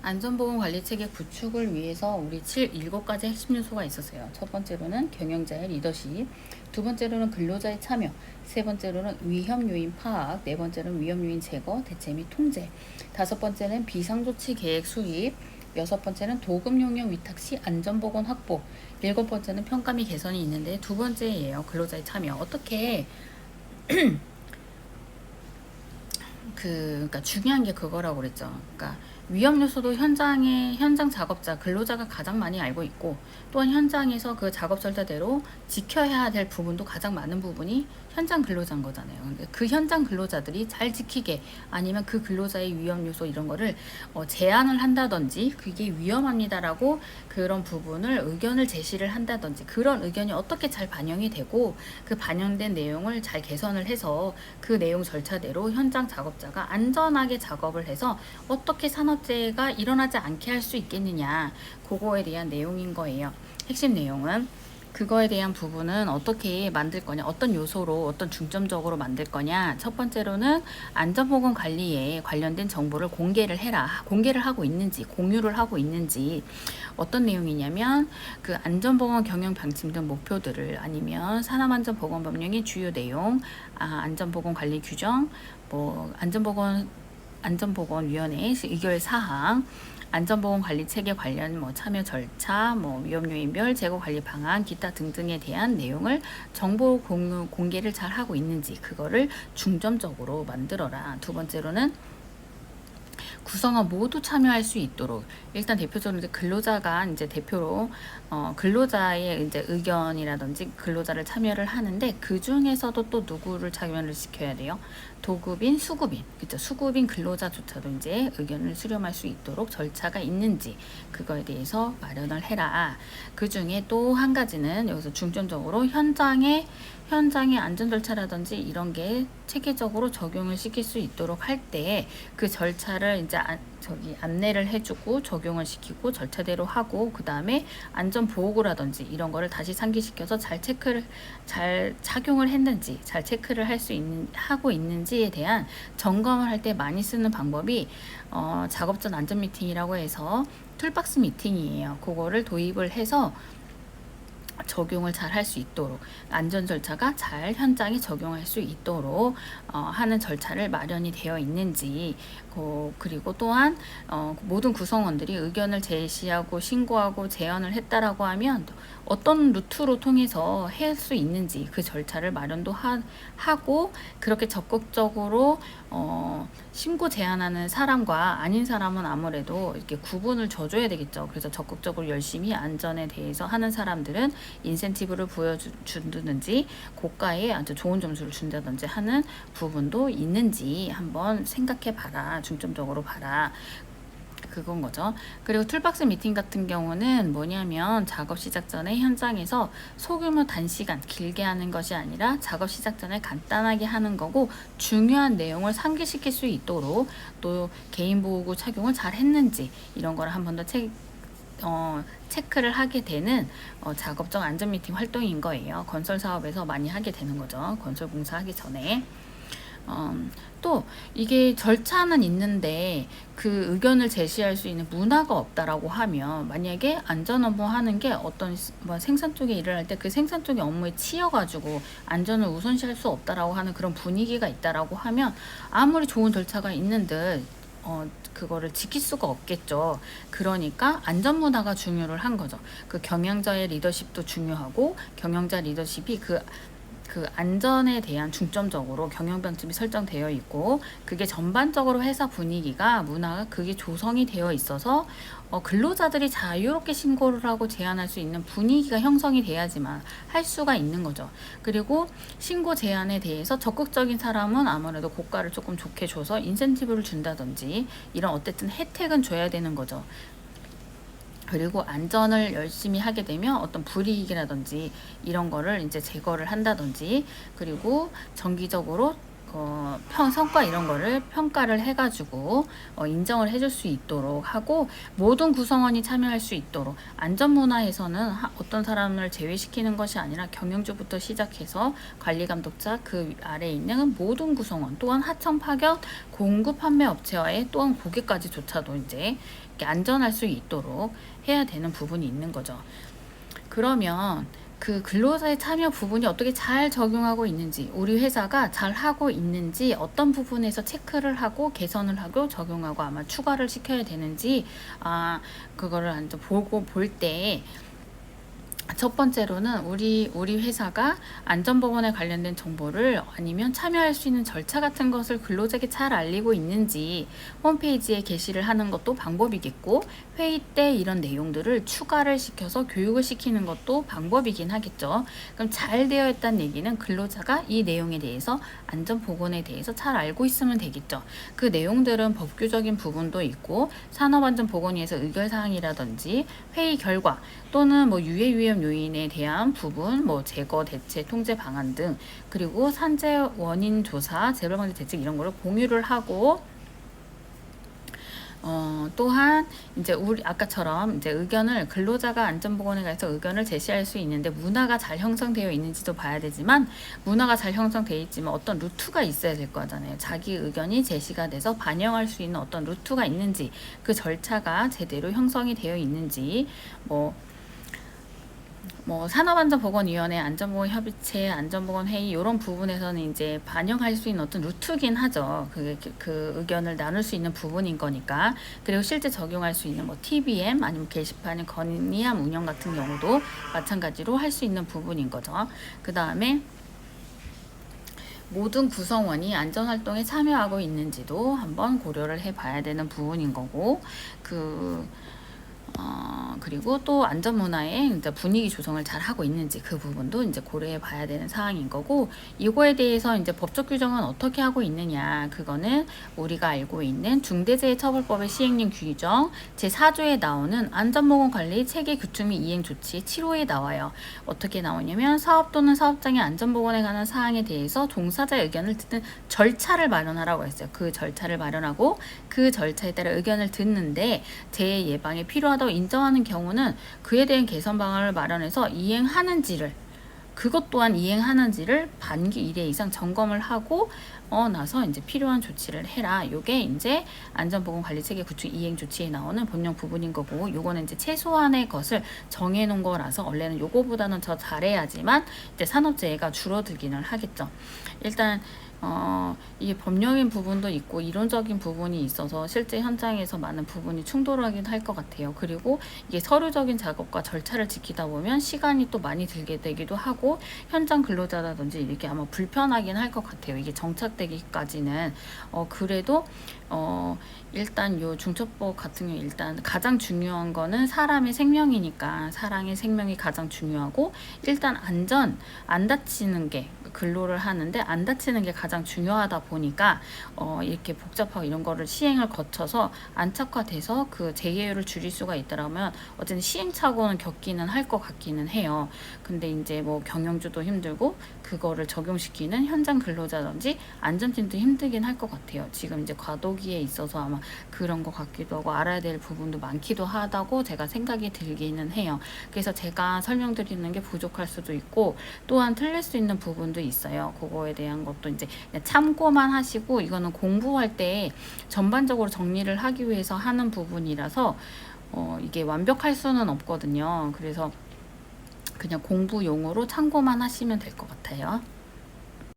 안전보건관리체계 구축을 위해서 우리 7가지 핵심 요소가 있었어요. 첫 번째로는 경영자의 리더십, 두 번째로는 근로자의 참여, 세 번째로는 위험 요인 파악, 네 번째로는 위험 요인 제거, 대체 및 통제, 다섯 번째는 비상조치 계획 수립, 여섯 번째는 도급 용역 위탁 시 안전보건 확보, 일곱 번째는 평가 및 개선이 있는데 두 번째예요. 근로자의 참여. 어떻게 그러니까 중요한 게 그거라고 그랬죠. 그러니까 위험 요소도 현장 작업자, 근로자가 가장 많이 알고 있고, 또한 현장에서 그 작업 절차대로 지켜야 될 부분도 가장 많은 부분이 현장 근로자인 거잖아요. 근데 그 현장 근로자들이 잘 지키게, 아니면 그 근로자의 위험 요소 이런 거를 제한을 한다든지, 그게 위험합니다라고 그런 부분을 의견을 제시를 한다든지, 그런 의견이 어떻게 잘 반영이 되고 그 반영된 내용을 잘 개선을 해서 그 내용 절차대로 현장 작업자가 안전하게 작업을 해서 어떻게 산업재해가 일어나지 않게 할 수 있겠느냐, 그거에 대한 내용인 거예요. 핵심 내용은 그거에 대한 부분은 어떻게 만들 거냐, 어떤 요소로, 어떤 중점적으로 만들 거냐. 첫 번째로는 안전보건 관리에 관련된 정보를 공개를 해라. 공개를 하고 있는지, 공유를 하고 있는지. 어떤 내용이냐면 그 안전보건 경영 방침 등 목표들을, 아니면 산업안전보건법령의 주요 내용, 안전보건 관리 규정, 안전보건위원회의 의결 사항, 안전보건관리체계 관련 참여 절차, 위험요인별 재고관리 방안, 기타 등등에 대한 내용을 정보 공개를 잘 하고 있는지, 그거를 중점적으로 만들어라. 두 번째로는 구성원 모두 참여할 수 있도록, 일단 대표적으로 이제 근로자가 이제 대표로 근로자의 이제 의견이라든지 근로자를 참여를 하는데, 그 중에서도 또 누구를 참여를 시켜야 돼요? 도급인, 수급인, 그죠? 수급인 근로자조차도 이제 의견을 수렴할 수 있도록 절차가 있는지, 그거에 대해서 마련을 해라. 그 중에 또 한 가지는 여기서 중점적으로 현장의 안전 절차라든지 이런 게 체계적으로 적용을 시킬 수 있도록 할 때 그 절차를 이제 안내를 해주고 적용을 시키고 절차대로 하고, 그 다음에 안전 보호구라든지 이런 거를 다시 상기시켜서 잘 착용을 했는지, 잘 체크를 하고 있는지에 대한 점검을 할 때 많이 쓰는 방법이 작업 전 안전 미팅이라고 해서 툴박스 미팅이에요. 그거를 도입을 해서 적용을 잘 할 수 있도록, 안전 절차가 잘 현장에 적용할 수 있도록 하는 절차를 마련이 되어 있는지, 그리고 또한 모든 구성원들이 의견을 제시하고 신고하고 제언을 했다라고 하면 어떤 루트로 통해서 할 수 있는지, 그 절차를 마련도 하고, 그렇게 적극적으로 신고 제안하는 사람과 아닌 사람은 아무래도 이렇게 구분을 줘줘야 되겠죠. 그래서 적극적으로 열심히 안전에 대해서 하는 사람들은 인센티브를 보여준다든지, 고가의 아주 좋은 점수를 준다든지 하는 부분도 있는지 한번 생각해 봐라. 중점적으로 봐라. 그건 거죠. 그리고 툴박스 미팅 같은 경우는 뭐냐면, 작업 시작 전에 현장에서 소규모 단시간 길게 하는 것이 아니라 작업 시작 전에 간단하게 하는 거고, 중요한 내용을 상기시킬 수 있도록, 또 개인보호구 착용을 잘 했는지 이런 거를 한 번 더 체크를 하게 되는 작업적 안전 미팅 활동인 거예요. 건설 사업에서 많이 하게 되는 거죠. 건설 공사하기 전에. 또 이게 절차는 있는데 그 의견을 제시할 수 있는 문화가 없다라고 하면, 만약에 안전 업무 하는 게 어떤 생산 쪽에 일을 할 때 그 생산 쪽의 업무에 치여가지고 안전을 우선시할 수 없다라고 하는 그런 분위기가 있다라고 하면, 아무리 좋은 절차가 있는 듯 그거를 지킬 수가 없겠죠. 그러니까 안전 문화가 중요를 한 거죠. 그 경영자의 리더십도 중요하고, 경영자 리더십이 그 안전에 대한 중점적으로 경영 방침이 설정되어 있고, 그게 전반적으로 회사 분위기가, 문화가 그게 조성이 되어 있어서 근로자들이 자유롭게 신고를 하고 제안할 수 있는 분위기가 형성이 돼야지만 할 수가 있는 거죠. 그리고 신고 제안에 대해서 적극적인 사람은 아무래도 고가를 조금 좋게 줘서 인센티브를 준다든지, 이런 어쨌든 혜택은 줘야 되는 거죠. 그리고 안전을 열심히 하게 되면 어떤 불이익이라든지 이런 거를 이제 제거를 한다든지, 그리고 정기적으로 성과 이런 거를 평가를 해가지고 인정을 해줄 수 있도록 하고, 모든 구성원이 참여할 수 있도록, 안전문화에서는 어떤 사람을 제외시키는 것이 아니라 경영주부터 시작해서 관리감독자 그 아래에 있는 모든 구성원, 또한 하청 파견 공급 판매 업체와의 또한 고객까지조차도 이제 이렇게 안전할 수 있도록 해야 되는 부분이 있는 거죠. 그러면 그 근로자의 참여 부분이 어떻게 잘 적용하고 있는지, 우리 회사가 잘 하고 있는지, 어떤 부분에서 체크를 하고 개선을 하고 적용하고 아마 추가를 시켜야 되는지, 그거를 앉아 보고 볼 때, 첫 번째로는 우리 회사가 안전보건에 관련된 정보를 아니면 참여할 수 있는 절차 같은 것을 근로자에게 잘 알리고 있는지 홈페이지에 게시를 하는 것도 방법이겠고, 회의 때 이런 내용들을 추가를 시켜서 교육을 시키는 것도 방법이긴 하겠죠. 그럼 잘 되어 있다는 얘기는 근로자가 이 내용에 대해서, 안전보건에 대해서 잘 알고 있으면 되겠죠. 그 내용들은 법규적인 부분도 있고, 산업안전보건위에서 의결사항이라든지 회의 결과 또는 뭐 유해 위험 요인에 대한 부분, 뭐 제거, 대체, 통제 방안 등, 그리고 산재 원인 조사, 재발 방지 대책 이런 거를 공유를 하고, 또한 이제 우리 아까처럼 이제 의견을, 근로자가 안전보건에 관해서 의견을 제시할 수 있는데 문화가 잘 형성되어 있는지도 봐야 되지만, 문화가 잘 형성되어 있지만 어떤 루트가 있어야 될 거잖아요. 자기 의견이 제시가 돼서 반영할 수 있는 어떤 루트가 있는지, 그 절차가 제대로 형성이 되어 있는지, 산업안전보건위원회, 안전보건협의체, 안전보건회의 이런 부분에서는 이제 반영할 수 있는 어떤 루트긴 하죠. 그 의견을 나눌 수 있는 부분인 거니까. 그리고 실제 적용할 수 있는 TBM 아니면 게시판의 건의함 운영 같은 경우도 마찬가지로 할 수 있는 부분인 거죠. 그 다음에 모든 구성원이 안전활동에 참여하고 있는지도 한번 고려를 해봐야 되는 부분인 거고, 그리고 또 안전문화의 이제 분위기 조성을 잘 하고 있는지 그 부분도 이제 고려해 봐야 되는 사항인 거고, 이거에 대해서 이제 법적 규정은 어떻게 하고 있느냐, 그거는 우리가 알고 있는 중대재해처벌법의 시행령 규정 제4조에 나오는 안전보건관리 체계 규칙 및 이행 조치 7호에 나와요. 어떻게 나오냐면, 사업 또는 사업장의 안전보건에 관한 사항에 대해서 종사자의 의견을 듣는 절차를 마련하라고 했어요. 그 절차를 마련하고 그 절차에 따라 의견을 듣는데, 재해 예방에 필요하다고 인정하는 경우는 그에 대한 개선 방안을 마련해서 이행하는지를, 그것 또한 이행하는지를 반기 1회 이상 점검을 하고 나서 이제 필요한 조치를 해라. 요게 이제 안전보건관리체계 구축 이행 조치에 나오는 법령 부분인 거고, 요거는 이제 최소한의 것을 정해 놓은 거라서 원래는 요거보다는 더 잘해야지만 이제 산업재해가 줄어들기는 하겠죠. 일단 이게 법령인 부분도 있고 이론적인 부분이 있어서 실제 현장에서 많은 부분이 충돌하긴 할 것 같아요. 그리고 이게 서류적인 작업과 절차를 지키다 보면 시간이 또 많이 들게 되기도 하고, 현장 근로자라든지 이렇게 아마 불편하긴 할 것 같아요. 이게 정착되기까지는. 그래도 일단 요 중처법 같은 경우 일단 가장 중요한 거는 사람의 생명이니까, 사람의 생명이 가장 중요하고, 일단 안 다치는 게, 근로를 하는데 안 다치는 게 가장 중요하다 보니까 이렇게 복잡하고 이런 거를 시행을 거쳐서 안착화돼서 그 재해율을 줄일 수가 있더라면 어쨌든 시행착오는 겪기는 할 것 같기는 해요. 근데 이제 경영주도 힘들고 그거를 적용시키는 현장 근로자든지 안전팀도 힘들긴 할 것 같아요. 지금 이제 과도기에 있어서 아마 그런 것 같기도 하고, 알아야 될 부분도 많기도 하다고 제가 생각이 들기는 해요. 그래서 제가 설명드리는 게 부족할 수도 있고, 또한 틀릴 수 있는 부분도 있어요. 그거에 대한 것도 이제 참고만 하시고, 이거는 공부할 때 전반적으로 정리를 하기 위해서 하는 부분이라서 이게 완벽할 수는 없거든요. 그래서 그냥 공부용으로 참고만 하시면 될 것 같아요.